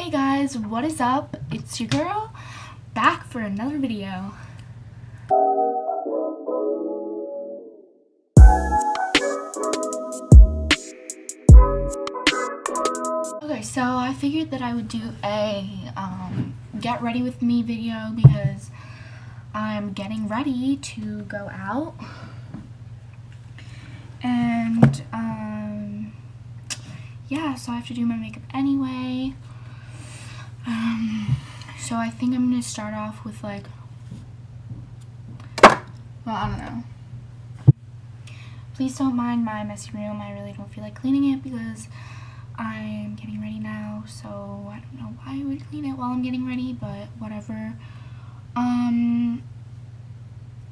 Hey guys, what is up? It's your girl, back for another video. Okay, so I figured that I would do a get ready with me video because I'm getting ready to go out. And yeah, so I have to do my makeup anyway. So I think I'm gonna start off with like, well, I don't know. Please don't mind my messy room. I really don't feel like cleaning it because I'm getting ready now, so I don't know why I would clean it while I'm getting ready, but whatever.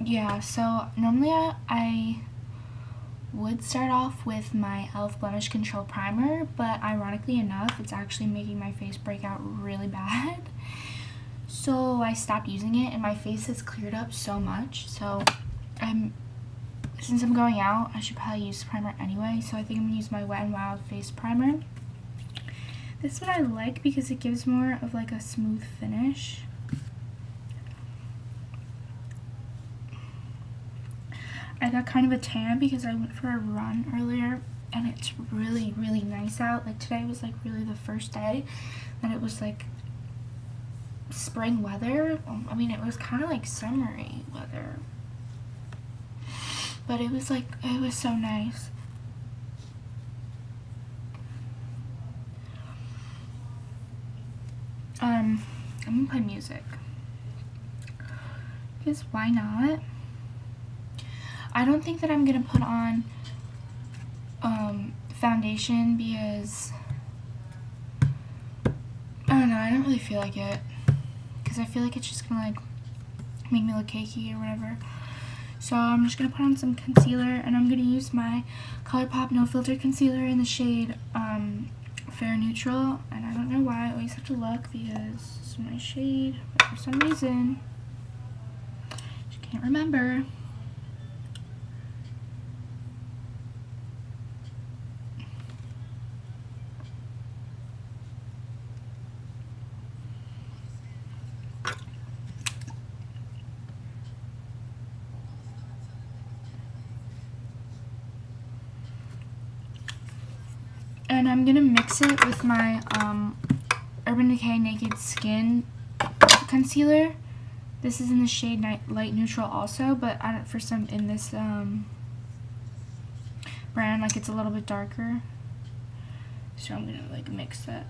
Yeah, so normally I would start off with my e.l.f. Blemish Control Primer, but ironically enough, it's actually making my face break out really bad. So I stopped using it, and my face has cleared up so much, so since I'm going out, I should probably use primer anyway, so I think I'm going to use my Wet n Wild Face Primer. This is what I like because it gives more of like a smooth finish. I got kind of a tan because I went for a run earlier, and it's really, really nice out. Like today was like really the first day that it was like spring weather. I mean, it was kind of like summery weather, but it was so nice. I'm gonna play music because why not? I don't think that I'm gonna put on foundation because I don't know, I don't really feel like it because I feel like it's just gonna like make me look cakey or whatever. So I'm just gonna put on some concealer, and I'm gonna use my ColourPop No Filter concealer in the shade Fair Neutral, and I don't know why I always have to look because this is my shade, but for some reason I just can't remember. And I'm gonna mix it with my Urban Decay Naked Skin concealer. This is in the shade Light Neutral also, but in this brand, like, it's a little bit darker. So I'm gonna like mix that.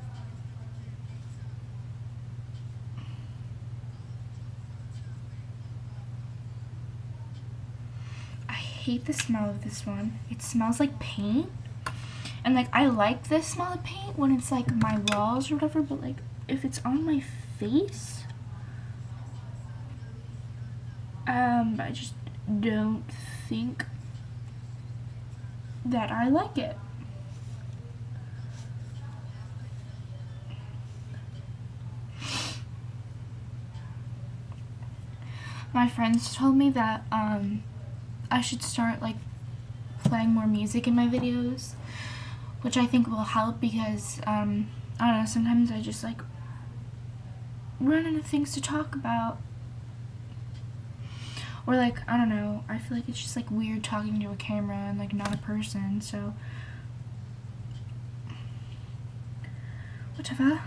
I hate the smell of this one. It smells like paint. And like, I like this smell of paint when it's like my walls or whatever, but like if it's on my face, I just don't think that I like it. My friends told me that I should start like playing more music in my videos, which I think will help because I don't know, sometimes I just like run into things to talk about, or like, I don't know, I feel like it's just like weird talking to a camera and like not a person, so whatever.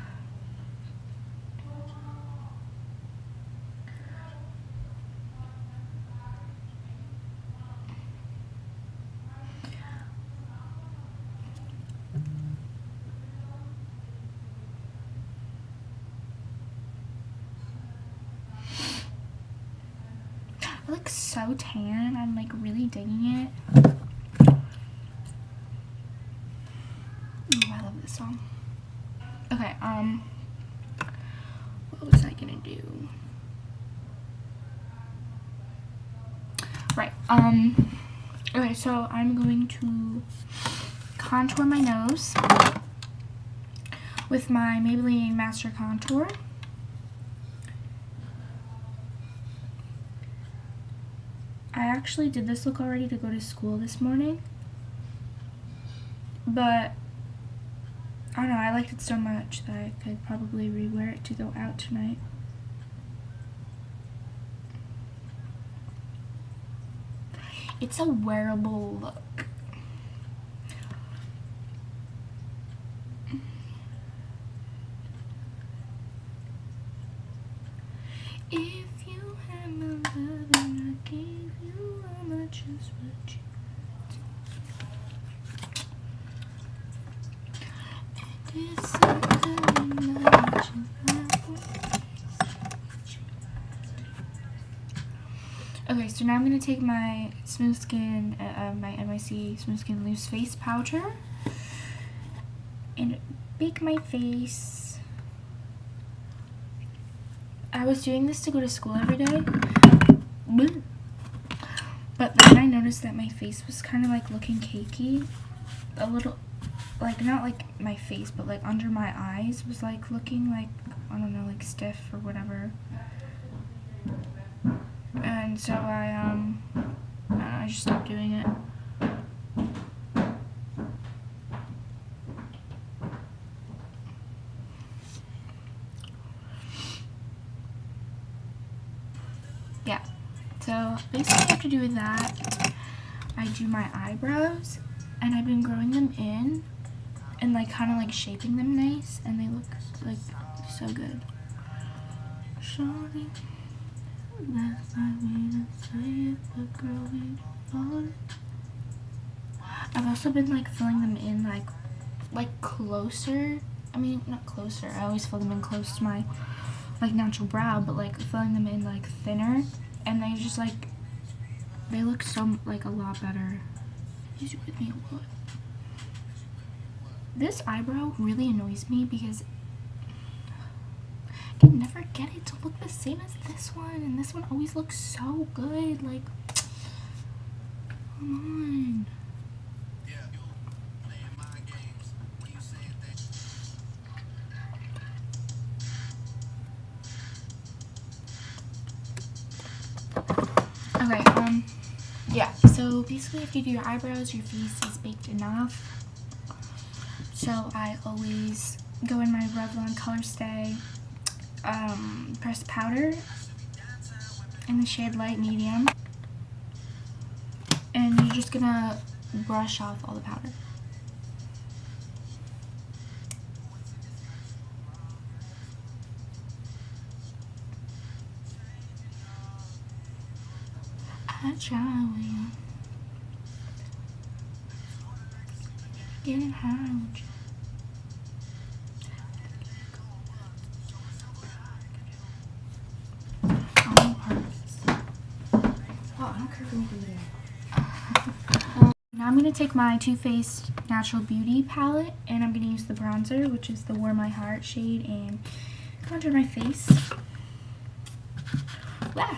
I look so tan. I'm like really digging it. Ooh, I love this song. Okay, what was I gonna do? Right, okay, so I'm going to contour my nose with my Maybelline Master Contour. I actually did this look already to go to school this morning, but I don't know, I liked it so much that I could probably rewear it to go out tonight. It's a wearable look. If you had my love and I gave you how much is what you it is something that you Okay, so now I'm going to take my Smooth Skin, my NYC Smooth Skin Loose Face Powder and bake my face. I was doing this to go to school every day, but then I noticed that my face was kind of like looking cakey, a little, like not like my face, but like under my eyes was like looking like, I don't know, like stiff or whatever. And so I just stopped doing it. Yeah, so basically after doing that, I do my eyebrows, and I've been growing them in and like kind of like shaping them nice, and they look like so good. Surely. That's not me to say it, but girl, we fall. I've also been like filling them in like closer. I mean, not closer. I always fill them in close to my like natural brow, but like filling them in like thinner, and they just like they look so like a lot better. Use it with me a lot. This eyebrow really annoys me because I can never get it to look the same as this one, and this one always looks so good. Like, come on. Okay, yeah, so basically if you do your eyebrows, your face is baked enough. So I always go in my Revlon Color Stay pressed powder in the shade Light Medium, and you're just gonna brush off all the powder. I try with you. Getting high with you. On purpose. Oh, I don't care if we do that. Now I'm going to take my Too Faced Natural Beauty palette, and I'm going to use the bronzer, which is the Warm My Heart shade, and contour my face. Wow.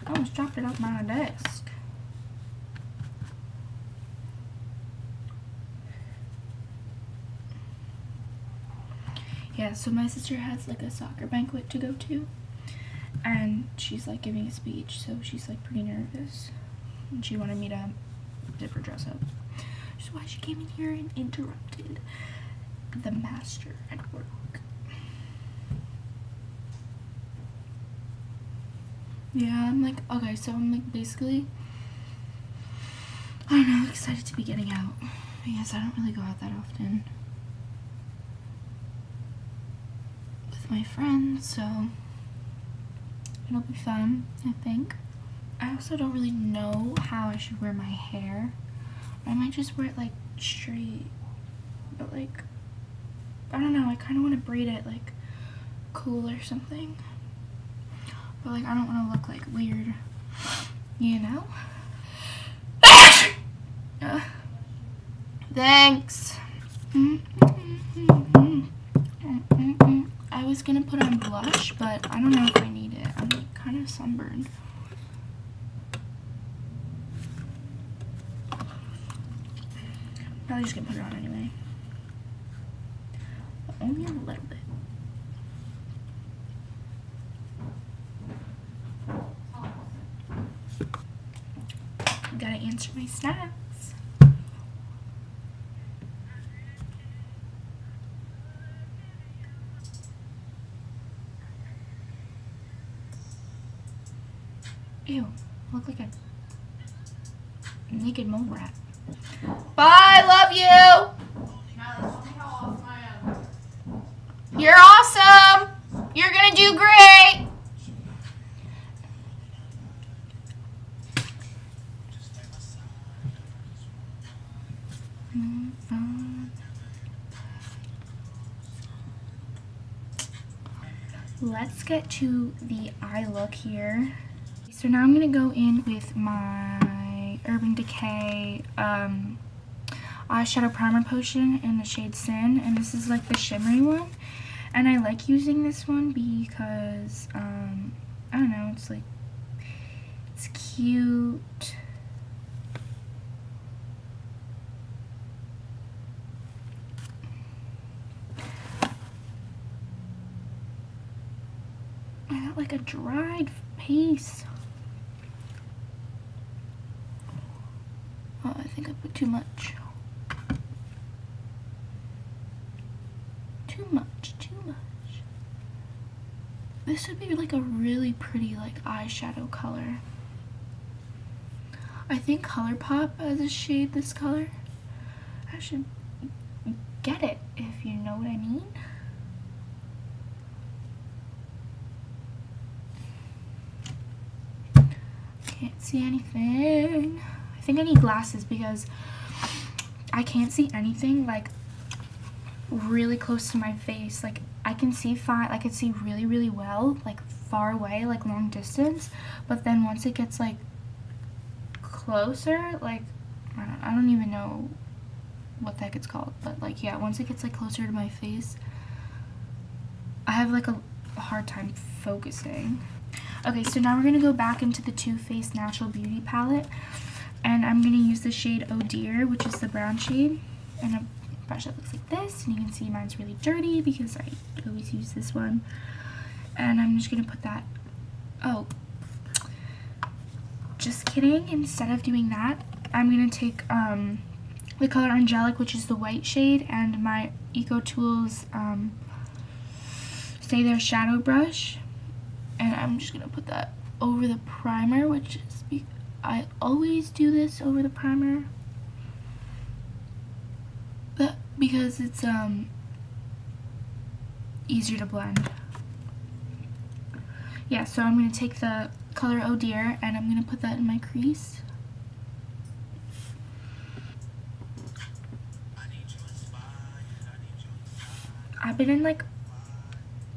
I almost dropped it off my desk. Yeah, so my sister has like a soccer banquet to go to, and she's like giving a speech, so she's like pretty nervous, and she wanted me to zip her dress up. Which is why she came in here and interrupted the master at work. Yeah, I'm like, okay, so I'm like basically, I don't know, excited to be getting out. Because I don't really go out that often with my friends, so it'll be fun, I think. I also don't really know how I should wear my hair. I might just wear it like straight, but like, I don't know, I kind of want to braid it like cool or something. But like, I don't want to look like weird, you know? Thanks. I was gonna put on blush, but I don't know if I need it. I'm like kind of sunburned. Probably just gonna put it on anyway. But only a little bit. Gotta answer my snacks. Ew, I look like a naked mole rat. Bye, love you! You're awesome! You're gonna do great! Let's get to the eye look here. So now I'm gonna go in with my Urban Decay eyeshadow primer potion in the shade Sin, and this is like the shimmery one. And I like using this one because I don't know, it's like, it's cute. I got like a dried piece. Oh, I think I put too much. Too much. This would be like a really pretty like eyeshadow color. I think ColourPop has a shade this color. I should get it, if you know what I mean. Can't see anything. I think I need glasses because I can't see anything like really close to my face. Like I can see fine, I can see really well, like far away, like long distance, but then once it gets like closer, like I don't even know what the heck it's called, but like yeah, once it gets like closer to my face, I have like a hard time focusing. Okay, so now we're gonna go back into the Too Faced Natural Beauty palette, and I'm gonna use the shade Oh Dear, which is the brown shade, and a brush that looks like this, and you can see mine's really dirty because I always use this one. And I'm just gonna put that, oh, just kidding, instead of doing that, I'm gonna take the color Angelic, which is the white shade, and my Eco Tools Stay There shadow brush, and I'm just gonna put that over the primer, which is, I always do this over the primer, but because it's easier to blend. Yeah, so I'm gonna take the color Oh Dear and I'm gonna put that in my crease. I've been in like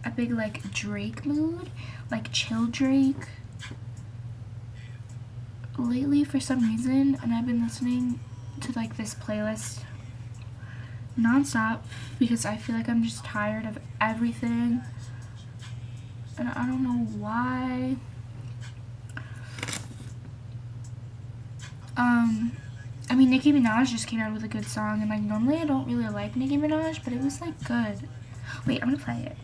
a big like Drake mood, like chill Drake lately for some reason, and I've been listening to like this playlist non-stop because I feel like I'm just tired of everything, and I don't know why. I mean, Nicki Minaj just came out with a good song, and like normally I don't really like Nicki Minaj, but it was like good. Wait, I'm gonna play it.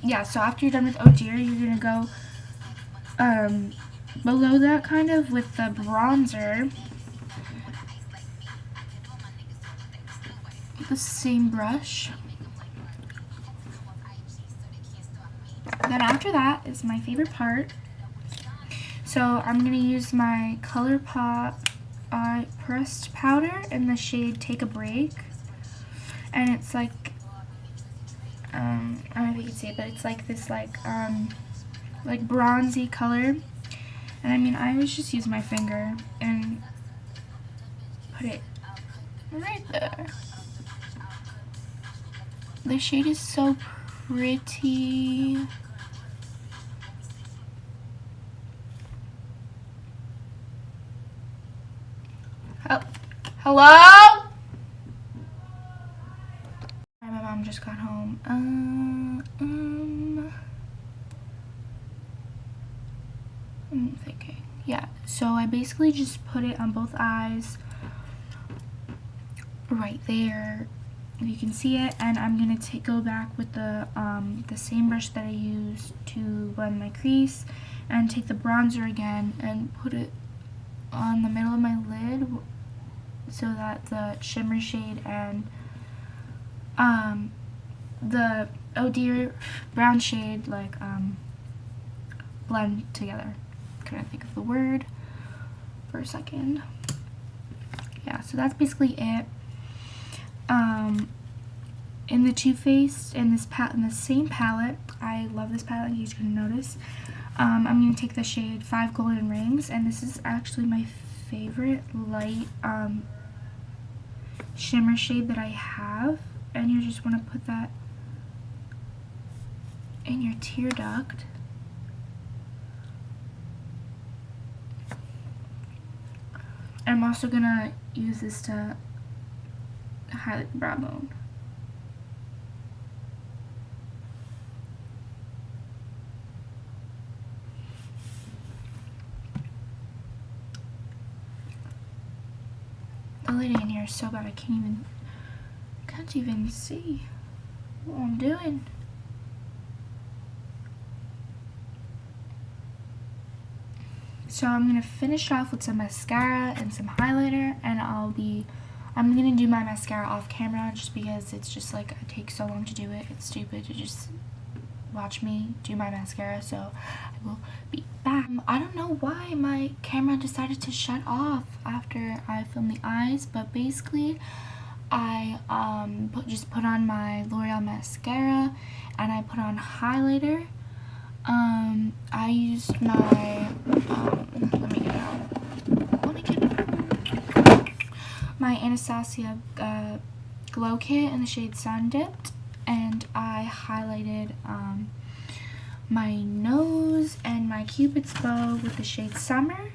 Yeah, so after you're done with Oh Dear, you're gonna go below that kind of with the bronzer. The same brush. Then after that is my favorite part. So I'm gonna use my ColourPop pressed powder in the shade Take a Break, and it's like I don't know if you can see it, but it's like this like bronzy color. And I mean, I always just use my finger and put it right there. The shade is so pretty. Oh, hello? My mom just got home. I'm thinking. Yeah, so I basically just put it on both eyes right there. You can see it, and I'm gonna go back with the same brush that I used to blend my crease, and take the bronzer again and put it on the middle of my lid so that the shimmer shade and the Oh Dear brown shade like blend together. Couldn't think of the word for a second. Yeah, so that's basically it. In the Too Faced, in the same palette, I love this palette, you can notice. I'm going to take the shade 5 Golden Rings, and this is actually my favorite light shimmer shade that I have, and you just want to put that in your tear duct. I'm also going to use this to highlight the brow bone. The lighting in here is so bad I can't even see what I'm doing. So I'm gonna finish off with some mascara and some highlighter, and I'm gonna do my mascara off camera just because it's just like it takes so long to do it. It's stupid to just watch me do my mascara, so I will be back. I don't know why my camera decided to shut off after I filmed the eyes, but basically I just put on my L'Oreal mascara and I put on highlighter. I used my my Anastasia glow kit in the shade Sun Dipped, and I highlighted my nose and my Cupid's bow with the shade Summer.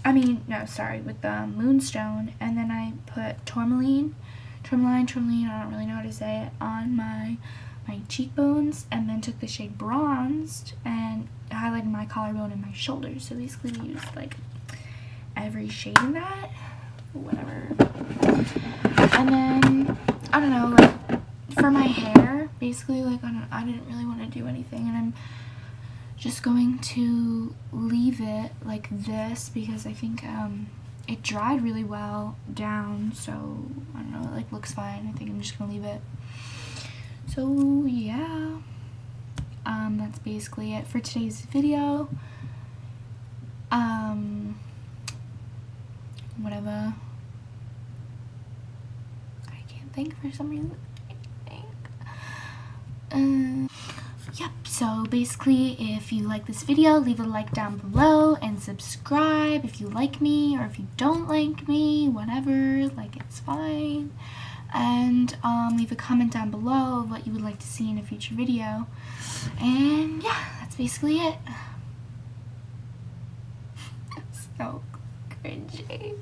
With the Moonstone, and then I put tourmaline, I don't really know how to say it, on my cheekbones, and then took the shade Bronzed and highlighted my collarbone and my shoulders. So basically we used like every shade in that, whatever. And then I don't know, like for my hair, basically like I didn't really want to do anything, and I'm just going to leave it like this because I think it dried really well down, so I don't know, it like looks fine. I think I'm just gonna leave it. So yeah, that's basically it for today's video. Whatever. I can't think for some reason. Yep, so basically if you like this video, leave a like down below and subscribe if you like me, or if you don't like me, whatever, like it's fine. And leave a comment down below of what you would like to see in a future video. And yeah, that's basically it. So cringy.